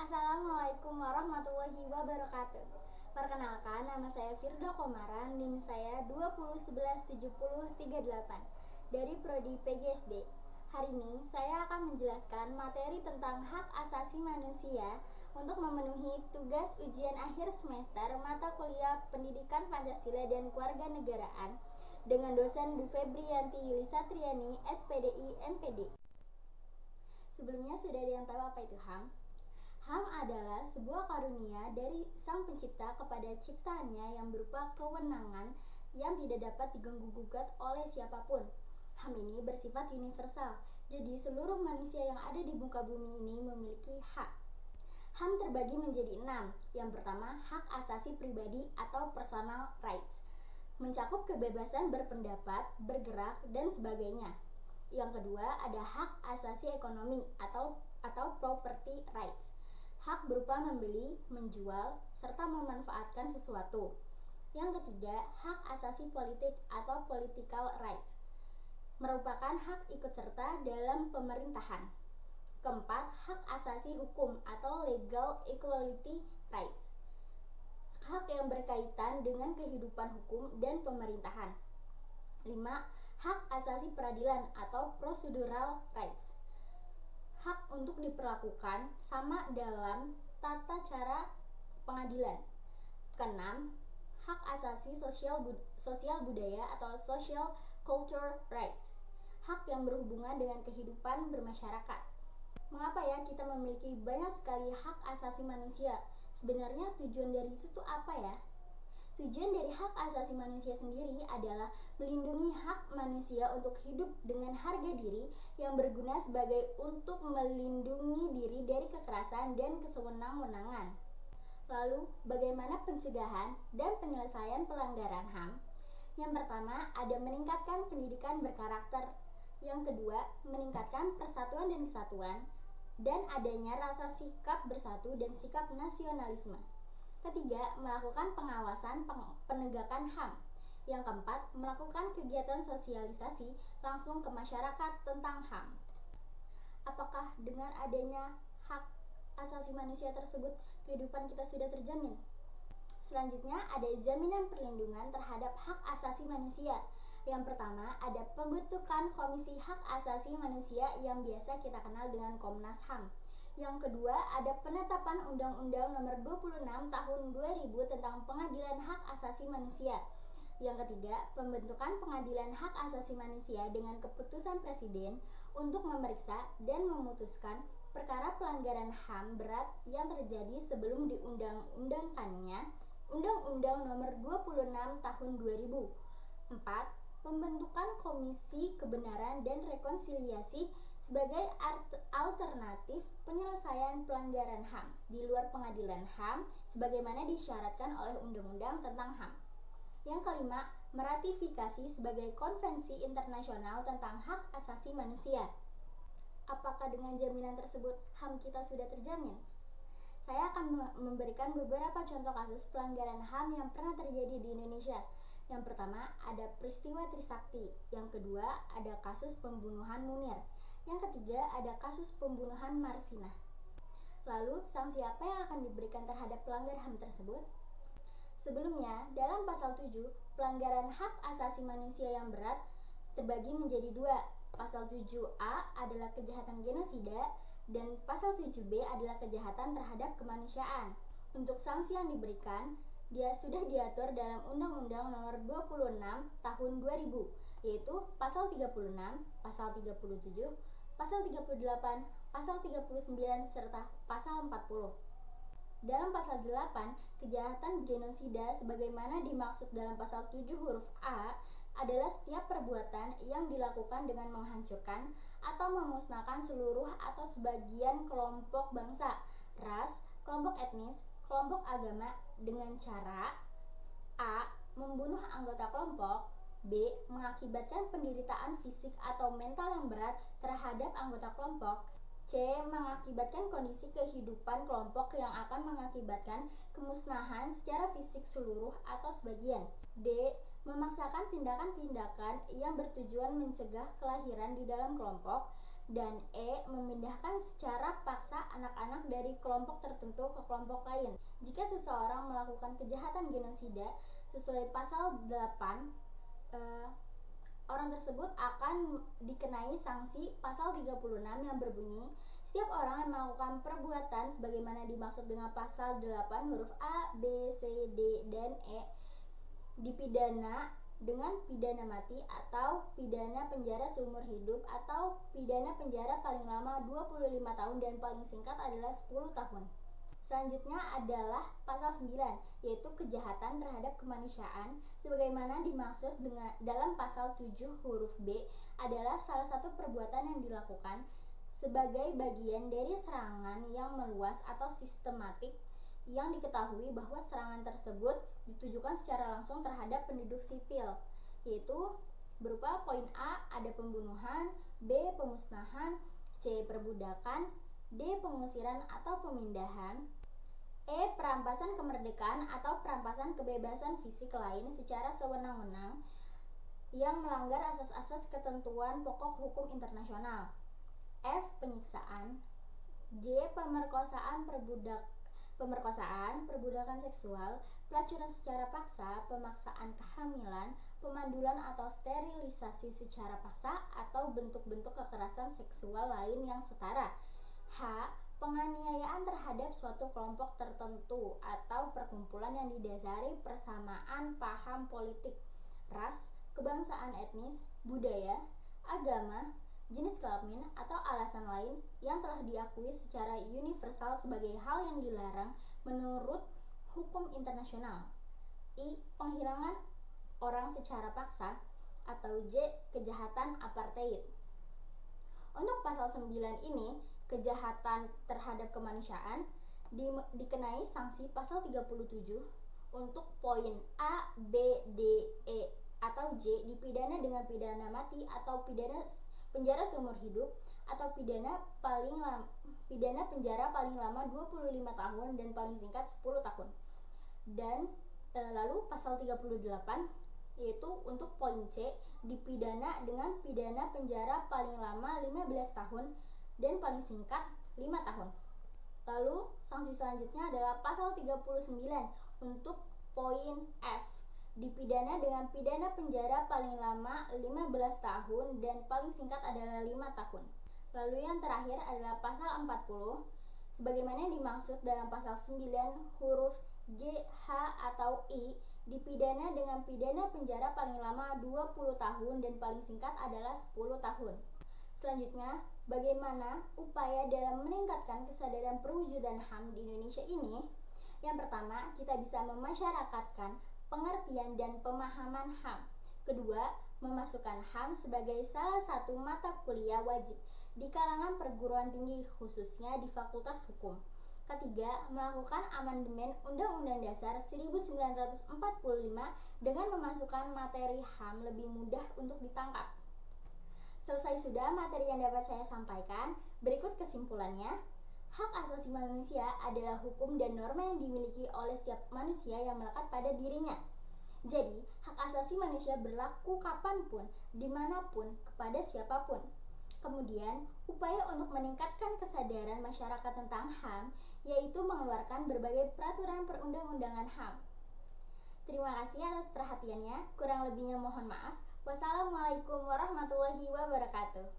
Assalamualaikum warahmatullahi wabarakatuh. Perkenalkan, nama saya Firda Komaran, NIM saya 20117038 dari Prodi PGSD. Hari ini saya akan menjelaskan materi tentang hak asasi manusia untuk memenuhi tugas ujian akhir semester mata kuliah Pendidikan Pancasila dan Kewarganegaraan dengan dosen Bu Febrianti Yulisatriani, SPDI, MPD. Sebelumnya sudah ada yang tahu apa itu HAM? HAM adalah sebuah karunia dari Sang Pencipta kepada ciptaannya yang berupa kewenangan yang tidak dapat diganggu-gugat oleh siapapun. HAM ini bersifat universal, jadi seluruh manusia yang ada di muka bumi ini memiliki hak. HAM terbagi menjadi 6. Yang pertama, hak asasi pribadi atau personal rights, mencakup kebebasan berpendapat, bergerak, dan sebagainya. Yang kedua, ada hak asasi ekonomi atau property rights, hak berupa membeli, menjual, serta memanfaatkan sesuatu. Yang ketiga, hak asasi politik atau political rights, merupakan hak ikut serta dalam pemerintahan. Keempat, hak asasi hukum atau legal equality rights, hak yang berkaitan dengan kehidupan hukum dan pemerintahan. 5. Hak asasi peradilan atau procedural rights, hak untuk diperlakukan sama dalam tata cara pengadilan. Keenam, hak asasi sosial budaya atau social culture rights, hak yang berhubungan dengan kehidupan bermasyarakat. Mengapa ya kita memiliki banyak sekali hak asasi manusia? Sebenarnya tujuan dari itu tuh apa ya? Tujuan dari hak asasi manusia sendiri adalah melindungi hak manusia untuk hidup dengan harga diri yang berguna sebagai untuk melindungi diri dari kekerasan dan kesewenang-wenangan. Lalu, bagaimana pencegahan dan penyelesaian pelanggaran HAM? Yang pertama, ada meningkatkan pendidikan berkarakter. Yang kedua, meningkatkan persatuan dan kesatuan, dan adanya rasa sikap bersatu dan sikap nasionalisme. Ketiga, melakukan pengawasan penegakan HAM. Yang keempat, melakukan kegiatan sosialisasi langsung ke masyarakat tentang HAM. Apakah dengan adanya hak asasi manusia tersebut, kehidupan kita sudah terjamin? Selanjutnya, ada jaminan perlindungan terhadap hak asasi manusia. Yang pertama, ada pembentukan Komisi Hak Asasi Manusia yang biasa kita kenal dengan Komnas HAM. Yang kedua, ada penetapan Undang-Undang Nomor 26 Tahun 2000 tentang Pengadilan Hak Asasi Manusia. Yang ketiga, pembentukan Pengadilan Hak Asasi Manusia dengan keputusan Presiden untuk memeriksa dan memutuskan perkara pelanggaran HAM berat yang terjadi sebelum diundang-undangkannya Undang-Undang Nomor 26 Tahun 2000. 4. Pembentukan Komisi Kebenaran dan Rekonsiliasi sebagai alternatif penyelesaian pelanggaran HAM di luar pengadilan HAM sebagaimana disyaratkan oleh Undang-Undang tentang HAM. Yang kelima, meratifikasi sebagai konvensi internasional tentang hak asasi manusia. Apakah dengan jaminan tersebut HAM kita sudah terjamin? Saya akan memberikan beberapa contoh kasus pelanggaran HAM yang pernah terjadi di Indonesia. Yang pertama, ada peristiwa Trisakti. Yang kedua, ada kasus pembunuhan Munir. Yang ketiga, ada kasus pembunuhan Marsinah. Lalu, sanksi apa yang akan diberikan terhadap pelanggar HAM tersebut? Sebelumnya, dalam pasal 7, pelanggaran hak asasi manusia yang berat terbagi menjadi 2. Pasal 7A adalah kejahatan genosida dan pasal 7B adalah kejahatan terhadap kemanusiaan. Untuk sanksi yang diberikan, dia sudah diatur dalam Undang-Undang Nomor 26 Tahun 2000, yaitu pasal 36, pasal 37, pasal 38, pasal 39, serta pasal 40. Dalam pasal 8, kejahatan genosida sebagaimana dimaksud dalam pasal 7 huruf A adalah setiap perbuatan yang dilakukan dengan menghancurkan atau memusnahkan seluruh atau sebagian kelompok bangsa, ras, kelompok etnis, kelompok agama dengan cara A. Membunuh anggota kelompok, B. Mengakibatkan penderitaan fisik atau mental yang berat terhadap anggota kelompok, C. Mengakibatkan kondisi kehidupan kelompok yang akan mengakibatkan kemusnahan secara fisik seluruh atau sebagian, D. Memaksakan tindakan-tindakan yang bertujuan mencegah kelahiran di dalam kelompok, Dan E. Memindahkan secara paksa anak-anak dari kelompok tertentu ke kelompok lain. Jika seseorang melakukan kejahatan genosida sesuai pasal 8, orang tersebut akan dikenai sanksi pasal 36 yang berbunyi, setiap orang yang melakukan perbuatan sebagaimana dimaksud dengan pasal 8 huruf A, B, C, D, dan E dipidana dengan pidana mati atau pidana penjara seumur hidup atau pidana penjara paling lama 25 tahun dan paling singkat adalah 10 tahun. Selanjutnya adalah pasal 9, yaitu kejahatan terhadap kemanusiaan sebagaimana dimaksud dalam pasal 7 huruf B adalah salah satu perbuatan yang dilakukan sebagai bagian dari serangan yang meluas atau sistematik yang diketahui bahwa serangan tersebut ditujukan secara langsung terhadap penduduk sipil, yaitu berupa poin A ada pembunuhan, B pemusnahan, C perbudakan, D pengusiran atau pemindahan, E. Perampasan kemerdekaan atau perampasan kebebasan fisik lain secara sewenang-wenang yang melanggar asas-asas ketentuan pokok hukum internasional, F. Penyiksaan, G. Pemerkosaan, perbudakan seksual, pelacuran secara paksa, pemaksaan kehamilan, pemandulan atau sterilisasi secara paksa, atau bentuk-bentuk kekerasan seksual lain yang setara. H. Penganiayaan terhadap suatu kelompok tertentu atau perkumpulan yang didasari persamaan paham politik, ras, kebangsaan etnis, budaya, agama, jenis kelamin, atau alasan lain yang telah diakui secara universal sebagai hal yang dilarang menurut hukum internasional. I. Penghilangan orang secara paksa, atau J. Kejahatan apartheid. Untuk pasal 9 ini, kejahatan terhadap kemanusiaan dikenai sanksi pasal 37 untuk poin A, B, D, E, atau J dipidana dengan pidana mati atau pidana penjara seumur hidup atau pidana penjara paling lama 25 tahun dan paling singkat 10 tahun. Dan lalu pasal 38 yaitu untuk poin C dipidana dengan pidana penjara paling lama 15 tahun dan paling singkat 5 tahun. Lalu sanksi selanjutnya adalah pasal 39 untuk poin F dipidana dengan pidana penjara paling lama 15 tahun dan paling singkat adalah 5 tahun. Lalu yang terakhir adalah pasal 40 sebagaimana dimaksud dalam pasal 9 huruf G, H, atau I dipidana dengan pidana penjara paling lama 20 tahun dan paling singkat adalah 10 tahun. Selanjutnya, bagaimana upaya dalam meningkatkan kesadaran perwujudan HAM di Indonesia ini? Yang pertama, kita bisa memasyarakatkan pengertian dan pemahaman HAM. Kedua, memasukkan HAM sebagai salah satu mata kuliah wajib di kalangan perguruan tinggi khususnya di Fakultas Hukum. Ketiga, melakukan amandemen Undang-Undang Dasar 1945 dengan memasukkan materi HAM lebih mudah untuk ditangkap. Selesai sudah materi yang dapat saya sampaikan. Berikut kesimpulannya. Hak asasi manusia adalah hukum dan norma yang dimiliki oleh setiap manusia yang melekat pada dirinya. Jadi, hak asasi manusia berlaku kapanpun, dimanapun, kepada siapapun. Kemudian, upaya untuk meningkatkan kesadaran masyarakat tentang HAM yaitu mengeluarkan berbagai peraturan perundang-undangan HAM. Terima kasih atas perhatiannya. Kurang lebihnya mohon maaf. Wassalamualaikum warahmatullahi wabarakatuh.